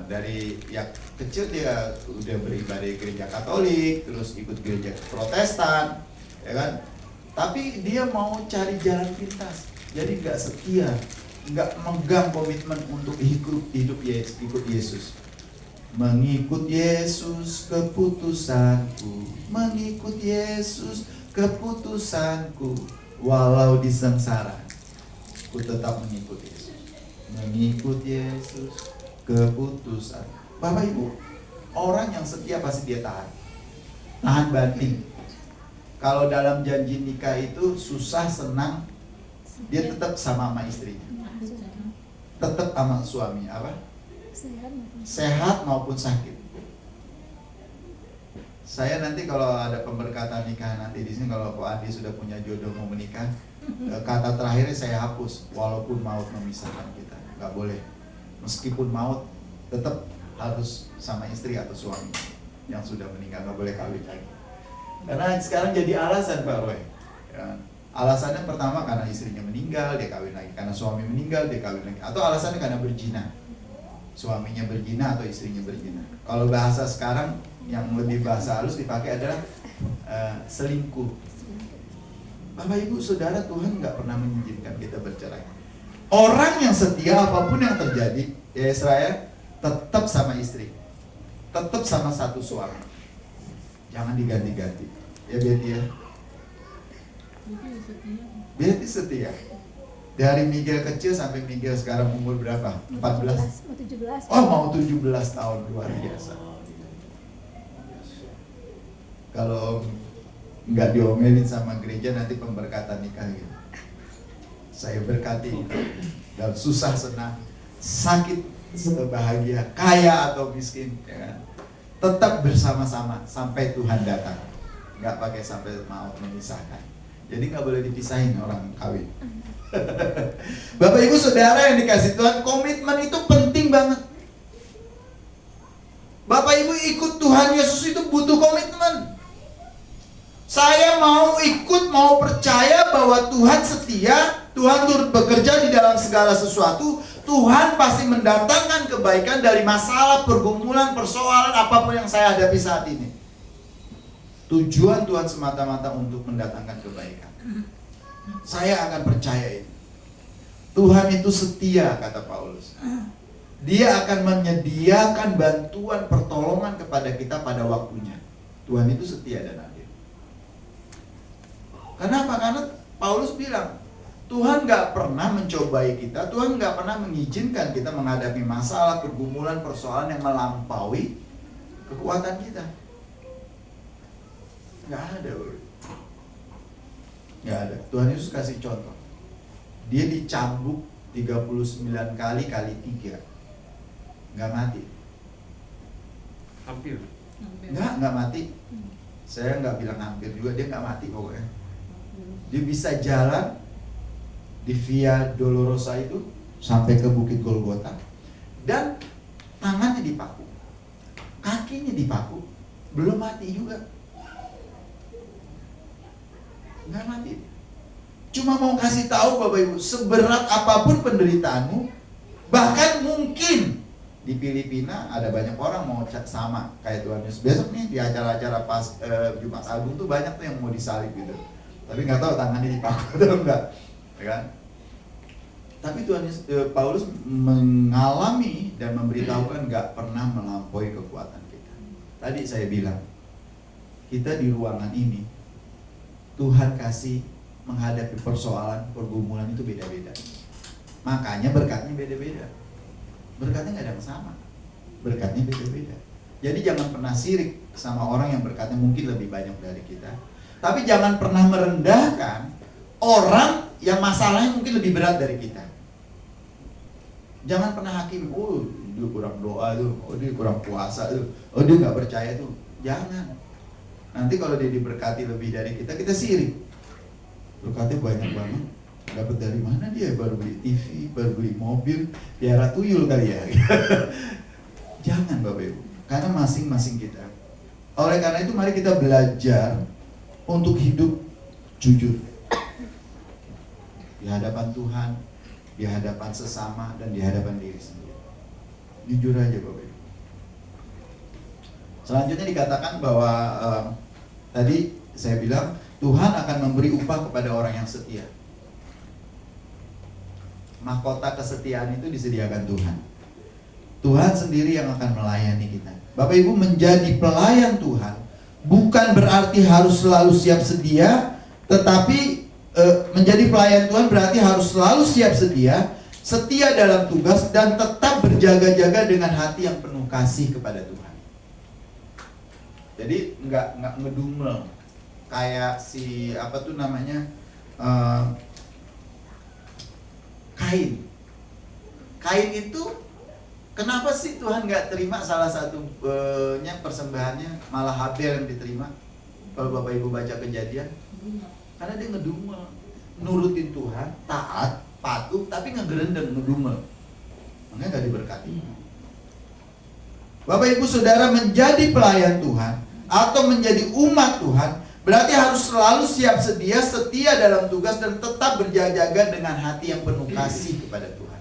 A: Dari yang kecil dia udah beribadah di gereja Katolik, terus ikut gereja Protestan, ya kan? Tapi dia mau cari jalan pintas, jadi nggak setia, nggak megang komitmen untuk ikut Yesus. Mengikut Yesus keputusanku, mengikut Yesus keputusanku, walau disengsara, ku tetap mengikut Yesus. Mengikut Yesus keputusan. Bapak Ibu, orang yang setia pasti dia tahan banting. Kalau dalam janji nikah itu susah senang, dia tetap sama istrinya, tetap sama suami, apa? Sehat maupun sakit. Saya nanti kalau ada pemberkatan nikah nanti di sini, kalau Pak Andi sudah punya jodoh mau menikah, kata terakhirnya saya hapus, walaupun maut memisahkan kita, nggak boleh. Meskipun maut, tetap harus sama istri atau suami yang sudah meninggal, nggak boleh kawin lagi. Karena sekarang jadi alasan Pak Roy. Ya. Alasannya pertama karena istrinya meninggal, dia kawin lagi. Karena suami meninggal, dia kawin lagi. Atau alasannya karena berzina, suaminya berzina atau istrinya berzina. Kalau bahasa sekarang yang lebih bahasa halus dipakai adalah selingkuh. Bapak Ibu Saudara, Tuhan nggak pernah mengizinkan kita bercerai. Orang yang setia apapun yang terjadi, ya Israel, tetap sama istri, tetap sama satu suami, jangan diganti-ganti. Ya Betty ya, Betty setia. Dari Miguel kecil sampai Miguel sekarang umur berapa? 14?
B: 17.
A: Oh, mau 17 tahun, luar biasa. Kalau nggak diomelin sama gereja nanti pemberkatan nikah gitu. Saya berkati dalam susah senang, sakit bahagia, kaya atau miskin, ya kan? Tetap bersama-sama sampai Tuhan datang. Nggak pakai sampai maut memisahkan. Jadi nggak boleh dipisahin orang kawin. Bapak Ibu Saudara yang dikasih Tuhan, komitmen itu penting banget. Bapak Ibu ikut Tuhan Yesus itu butuh komitmen. Saya mau ikut, mau percaya bahwa Tuhan setia, Tuhan turut bekerja di dalam segala sesuatu. Tuhan pasti mendatangkan kebaikan dari masalah, pergumulan, persoalan apapun yang saya hadapi saat ini. Tujuan Tuhan semata-mata untuk mendatangkan kebaikan. Saya akan percaya itu. Tuhan itu setia, kata Paulus. Dia akan menyediakan bantuan pertolongan kepada kita pada waktunya. Tuhan itu setia dan adil. Kenapa? Karena Paulus bilang, Tuhan gak pernah mencobai kita, Tuhan gak pernah mengizinkan kita menghadapi masalah, pergumulan, persoalan yang melampaui kekuatan kita. Gak ada, bro. Gak ada. Tuhan Yesus kasih contoh. Dia dicambuk 39 kali 3. Gak mati.
D: Hampir.
A: Nggak mati. Saya nggak bilang hampir juga, dia nggak mati pokoknya. Dia bisa jalan di Via Dolorosa itu sampai ke Bukit Golgota, dan tangannya dipaku, kakinya dipaku, belum mati juga. Nggak mati. Cuma mau kasih tahu Bapak Ibu, seberat apapun penderitaanmu, bahkan mungkin di Filipina ada banyak orang mau sama kayak Tuhan Yesus. Besok nih di acara-acara pas Jumat Agung tuh banyak tuh yang mau disalib gitu. Tapi nggak tahu tangannya dipaku atau enggak, ya kan? Tapi Tuhan Yesus, Paulus mengalami dan memberitahukan nggak pernah melampaui kekuatan kita. Tadi saya bilang, kita di ruangan ini Tuhan kasih menghadapi persoalan, pergumulan itu beda-beda. Makanya berkatnya beda-beda. Berkatnya nggak ada yang sama, berkatnya beda-beda. Jadi jangan pernah sirik sama orang yang berkatnya mungkin lebih banyak dari kita. Tapi jangan pernah merendahkan orang yang masalahnya mungkin lebih berat dari kita. Jangan pernah hakim, oh dia kurang doa tuh, oh dia kurang puasa tuh, oh dia nggak percaya tuh. Jangan. Nanti kalau dia diberkati lebih dari kita, kita sirik. Berkatnya banyak banget. Dapat dari mana dia? Baru beli TV, baru beli mobil, piara tuyul kali ya. Jangan Bapak Ibu, karena masing-masing kita. Oleh karena itu mari kita belajar untuk hidup jujur di hadapan Tuhan, di hadapan sesama, dan di hadapan diri sendiri. Jujur aja Bapak Ibu. Selanjutnya dikatakan bahwa tadi saya bilang Tuhan akan memberi upah kepada orang yang setia. Mahkota kesetiaan itu disediakan Tuhan. Tuhan sendiri yang akan melayani kita. Bapak Ibu, menjadi pelayan Tuhan bukan berarti harus selalu siap sedia, tetapi menjadi pelayan Tuhan berarti harus selalu siap sedia, setia dalam tugas, dan tetap berjaga-jaga dengan hati yang penuh kasih kepada Tuhan. Jadi nggak ngedumel kayak si apa tuh namanya Kain itu kenapa sih Tuhan nggak terima salah satunya persembahannya, malah Habel yang diterima? Kalau Bapak Ibu baca Kejadian, karena dia ngedumel, nurutin Tuhan, taat, patuh, tapi ngegerendeng, ngedumel, makanya nggak diberkati. Bapak Ibu Saudara, menjadi pelayan Tuhan atau menjadi umat Tuhan berarti harus selalu siap sedia, setia dalam tugas, dan tetap berjaga-jaga dengan hati yang penuh kasih kepada Tuhan.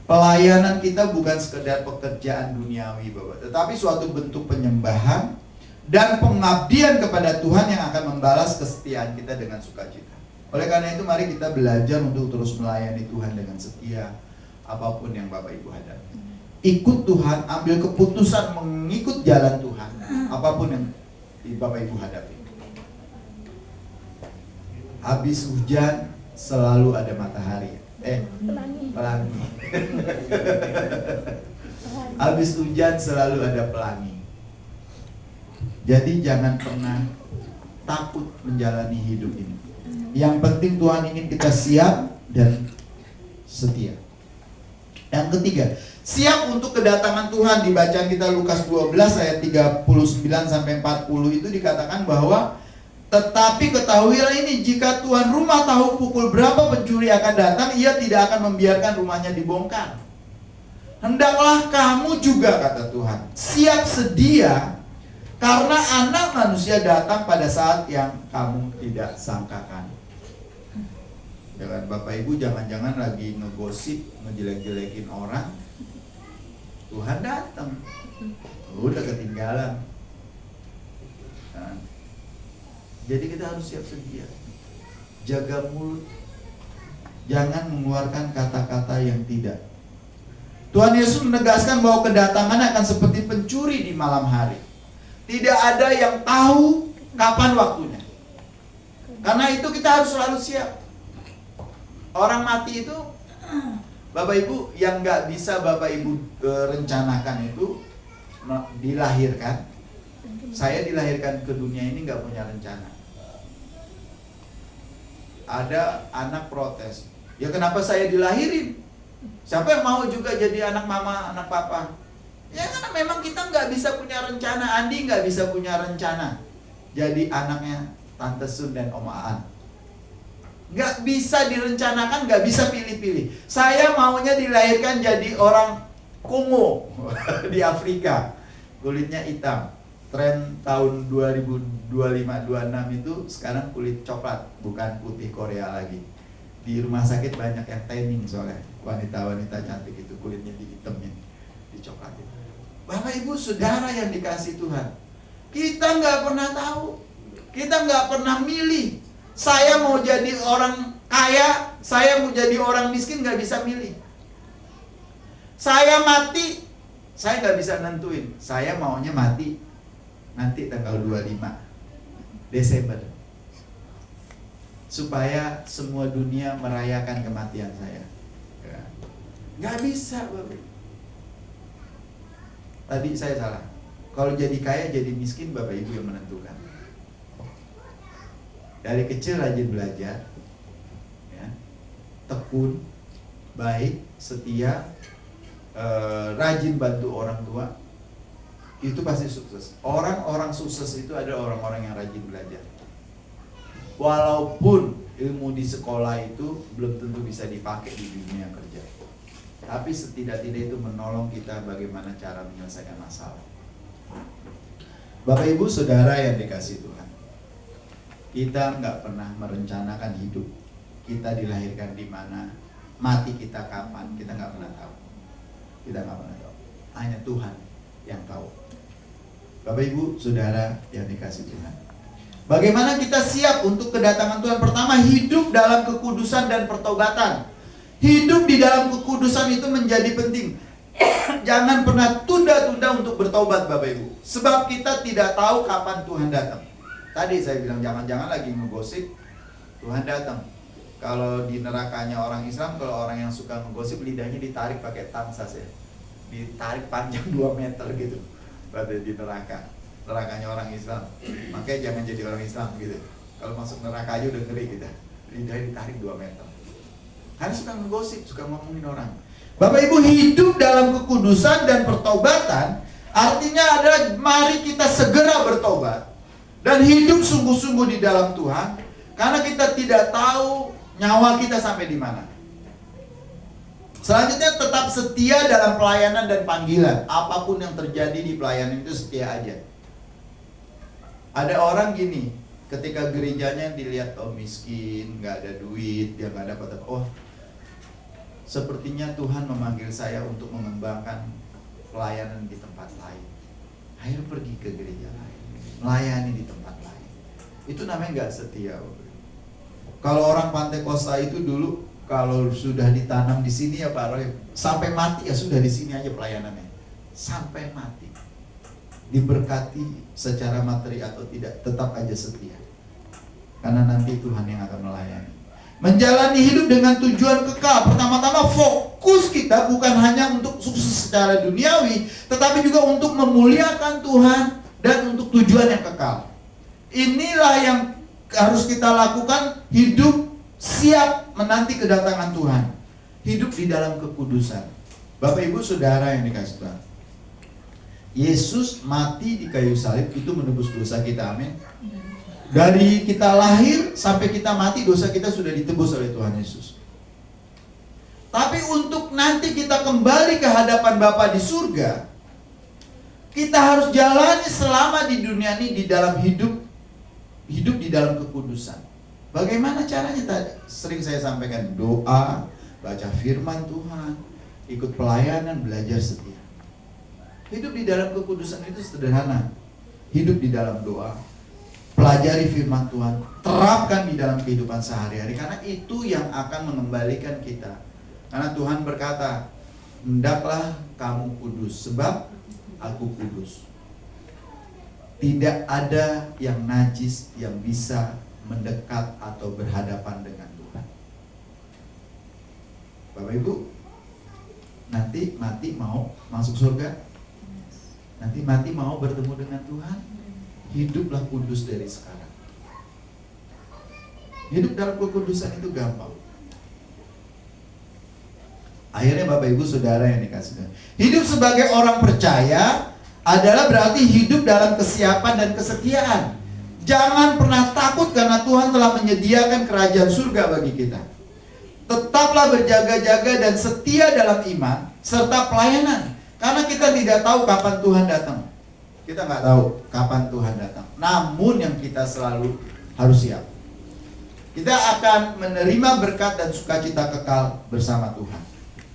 A: Pelayanan kita bukan sekedar pekerjaan duniawi Bapak, tetapi suatu bentuk penyembahan dan pengabdian kepada Tuhan yang akan membalas kesetiaan kita dengan sukacita. Oleh karena itu mari kita belajar untuk terus melayani Tuhan dengan setia apapun yang Bapak Ibu hadapi. Ikut Tuhan, ambil keputusan mengikut jalan Tuhan apapun yang Bapak Ibu hadapi. Habis hujan selalu ada matahari. Pelangi. Habis hujan selalu ada pelangi. Jadi jangan pernah takut menjalani hidup ini. Yang penting Tuhan ingin kita siap dan setia. Yang ketiga, siap untuk kedatangan Tuhan. Di bacaan kita Lukas 12 ayat 39 sampai 40 itu dikatakan bahwa tetapi ketahuilah ini, jika tuan rumah tahu pukul berapa pencuri akan datang, ia tidak akan membiarkan rumahnya dibongkar. Hendaklah kamu juga, kata Tuhan, siap sedia, karena Anak Manusia datang pada saat yang kamu tidak sangkakan. Jangan Bapak Ibu, jangan-jangan lagi ngegosip, ngejelek-jelekin orang, Tuhan datang, udah ketinggalan. Nah, jadi kita harus siap sedia. Jaga mulut, jangan mengeluarkan kata-kata yang tidak. Tuhan Yesus menegaskan bahwa kedatangannya akan seperti pencuri di malam hari. Tidak ada yang tahu kapan waktunya. Karena itu kita harus selalu siap. Orang mati itu, Bapak Ibu, yang nggak bisa Bapak Ibu rencanakan itu dilahirkan. Saya dilahirkan ke dunia ini nggak punya rencana. Ada anak protes, ya kenapa saya dilahirin? Siapa yang mau juga jadi anak mama, anak papa? Ya karena memang kita nggak bisa punya rencana. Andi nggak bisa punya rencana jadi anaknya Tante Sun dan Om Aan. Nggak bisa direncanakan, nggak bisa pilih-pilih. Saya maunya dilahirkan jadi orang Kongo di Afrika, kulitnya hitam. Tren tahun 2025-26 itu sekarang kulit coklat, bukan putih Korea lagi. Di rumah sakit banyak yang tanning soalnya, wanita-wanita cantik itu kulitnya dihitamin, dicoklatin. Bapak Ibu Saudara yang dikasih Tuhan, kita nggak pernah tahu, kita nggak pernah milih. Saya mau jadi orang kaya, saya mau jadi orang miskin, nggak bisa milih. Saya mati, saya nggak bisa nentuin. Saya maunya mati nanti tanggal 25 Desember, supaya semua dunia merayakan kematian saya. Nggak bisa, Bapak. Tadi saya salah. Kalau jadi kaya, jadi miskin, Bapak Ibu yang menentukan. Dari kecil rajin belajar, ya, tekun, baik, setia, rajin bantu orang tua, itu pasti sukses. Orang-orang sukses itu ada orang-orang yang rajin belajar. Walaupun ilmu di sekolah itu belum tentu bisa dipakai di dunia kerja, tapi setidak-tidak itu menolong kita bagaimana cara menyelesaikan masalah. Bapak Ibu Saudara yang dikasih Tuhan, kita nggak pernah merencanakan hidup. Kita dilahirkan di mana, mati kita kapan, kita nggak pernah tahu. Kita nggak pernah tahu. Hanya Tuhan yang tahu. Bapak Ibu Saudara yang dikasih Tuhan, bagaimana kita siap untuk kedatangan Tuhan? Pertama, hidup dalam kekudusan dan pertobatan. Hidup di dalam kekudusan itu menjadi penting. Jangan pernah tunda-tunda untuk bertobat, Bapak Ibu, sebab kita tidak tahu kapan Tuhan datang. Tadi saya bilang jangan-jangan lagi ngegosip Tuhan datang. Kalau di nerakanya orang Islam, kalau orang yang suka ngegosip, lidahnya ditarik pakai tangsas ya, ditarik panjang 2 meter gitu. Berarti di nerakanya orang Islam. Makanya jangan jadi orang Islam gitu. Kalau masuk neraka aja udah ngeri kita, lidahnya ditarik 2 meter. Karena suka ngegosip, suka ngomongin orang. Bapak Ibu, hidup dalam kekudusan dan pertobatan artinya adalah mari kita segera bertobat dan hidup sungguh-sungguh di dalam Tuhan, karena kita tidak tahu nyawa kita sampai di mana. Selanjutnya, tetap setia dalam pelayanan dan panggilan. Apapun yang terjadi di pelayanan itu setia aja. Ada orang gini, ketika gerejanya dilihat miskin, nggak ada duit, dia nggak dapat, sepertinya Tuhan memanggil saya untuk mengembangkan pelayanan di tempat lain. Ayo pergi ke gereja lain, melayani di tempat lain. Itu namanya nggak setia. Kalau orang Pantai Kosta itu dulu, kalau sudah ditanam di sini ya Pak Roy, sampai mati ya sudah di sini aja pelayanannya, sampai mati. Diberkati secara materi atau tidak, tetap aja setia. Karena nanti Tuhan yang akan melayani. Menjalani hidup dengan tujuan kekal. Pertama-tama fokus kita bukan hanya untuk sukses secara duniawi, tetapi juga untuk memuliakan Tuhan dan untuk tujuan yang kekal. Inilah yang harus kita lakukan, hidup siap menanti kedatangan Tuhan. Hidup di dalam kekudusan. Bapak Ibu Saudara yang dikasih Tuhan, Yesus mati di kayu salib itu menebus dosa kita, amin. Dari kita lahir sampai kita mati, dosa kita sudah ditebus oleh Tuhan Yesus. Tapi untuk nanti kita kembali ke hadapan Bapa di surga, kita harus jalani selama di dunia ini di dalam hidup di dalam kekudusan. Bagaimana caranya? Tadi sering saya sampaikan, doa, baca firman Tuhan, ikut pelayanan, belajar setia. Hidup di dalam kekudusan itu sederhana. Hidup di dalam doa, pelajari firman Tuhan, terapkan di dalam kehidupan sehari-hari, karena itu yang akan mengembalikan kita. Karena Tuhan berkata, hendaklah kamu kudus, sebab aku kudus. Tidak ada yang najis yang bisa mendekat atau berhadapan dengan Tuhan. Bapak Ibu, nanti mati mau masuk surga? Nanti mati mau bertemu dengan Tuhan? Hiduplah kudus dari sekarang. Hidup dalam kekudusan itu gampang. Akhirnya Bapak Ibu Saudara yang dikasih Tuhan, hidup sebagai orang percaya adalah berarti hidup dalam kesiapan dan kesetiaan. Jangan pernah takut karena Tuhan telah menyediakan kerajaan surga bagi kita. Tetaplah berjaga-jaga dan setia dalam iman serta pelayanan. Karena kita tidak tahu kapan Tuhan datang. Kita nggak tahu kapan Tuhan datang. Namun yang kita selalu harus siap. Kita akan menerima berkat dan sukacita kekal bersama Tuhan.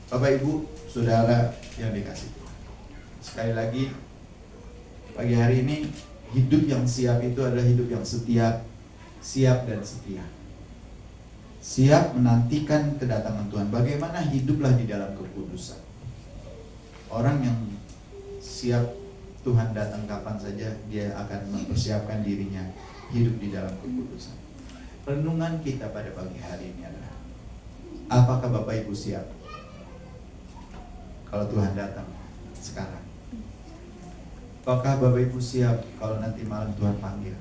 A: Bapak Ibu Saudara yang dikasih Tuhan, sekali lagi pagi hari ini, hidup yang siap itu adalah hidup yang setia, siap dan setia. Siap menantikan kedatangan Tuhan. Bagaimana hiduplah di dalam kekudusan. Orang yang siap Tuhan datang kapan saja, dia akan mempersiapkan dirinya hidup di dalam kekudusan. Renungan kita pada pagi hari ini adalah, apakah Bapak Ibu siap kalau Tuhan datang sekarang? Apakah Bapak Ibu siap kalau nanti malam Tuhan panggil?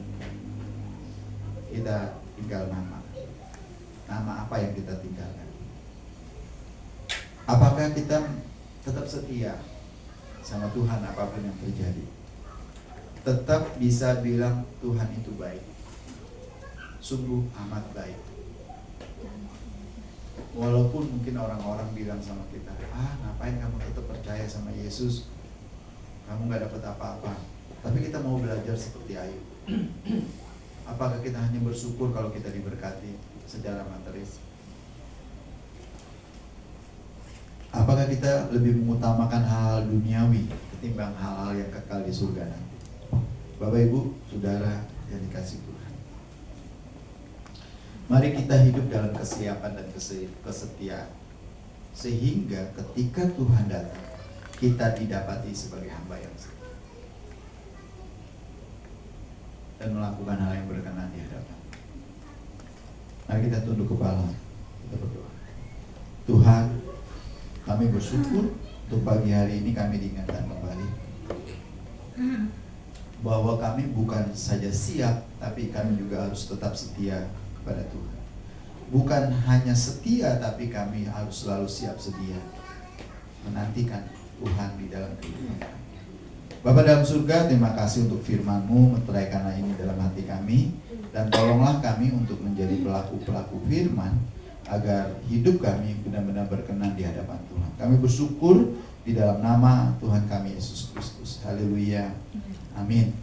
A: Kita tinggal nama. Nama apa yang kita tinggalkan? Apakah kita tetap setia sama Tuhan apapun yang terjadi? Tetap bisa bilang Tuhan itu baik. Sungguh amat baik. Walaupun mungkin orang-orang bilang sama kita, ngapain kamu tetap percaya sama Yesus? Kamu gak dapat apa-apa. Tapi kita mau belajar seperti Ayub. Apakah kita hanya bersyukur kalau kita diberkati secara materi? Apakah kita lebih mengutamakan hal-hal duniawi ketimbang hal-hal yang kekal di surga nanti? Bapak Ibu Saudara yang dikasih Tuhan, mari kita hidup dalam kesiapan dan kesetiaan, sehingga ketika Tuhan datang, kita didapati sebagai hamba yang setia dan melakukan hal yang berkenan di hadapan. Mari kita tunduk kepala, kita berdoa. Tuhan, kami bersyukur untuk pagi hari ini kami diingatkan kembali bahwa kami bukan saja siap, tapi kami juga harus tetap setia kepada Tuhan. Bukan hanya setia, tapi kami harus selalu siap sedia menantikan Tuhan di dalam kehidupan kami. Bapa dalam surga, terima kasih untuk firman-Mu, meteraikanlah ini dalam hati kami, dan tolonglah kami untuk menjadi pelaku-pelaku firman, agar hidup kami benar-benar berkenan di hadapan Tuhan. Kami bersyukur di dalam nama Tuhan kami Yesus Kristus. Haleluya. Amin.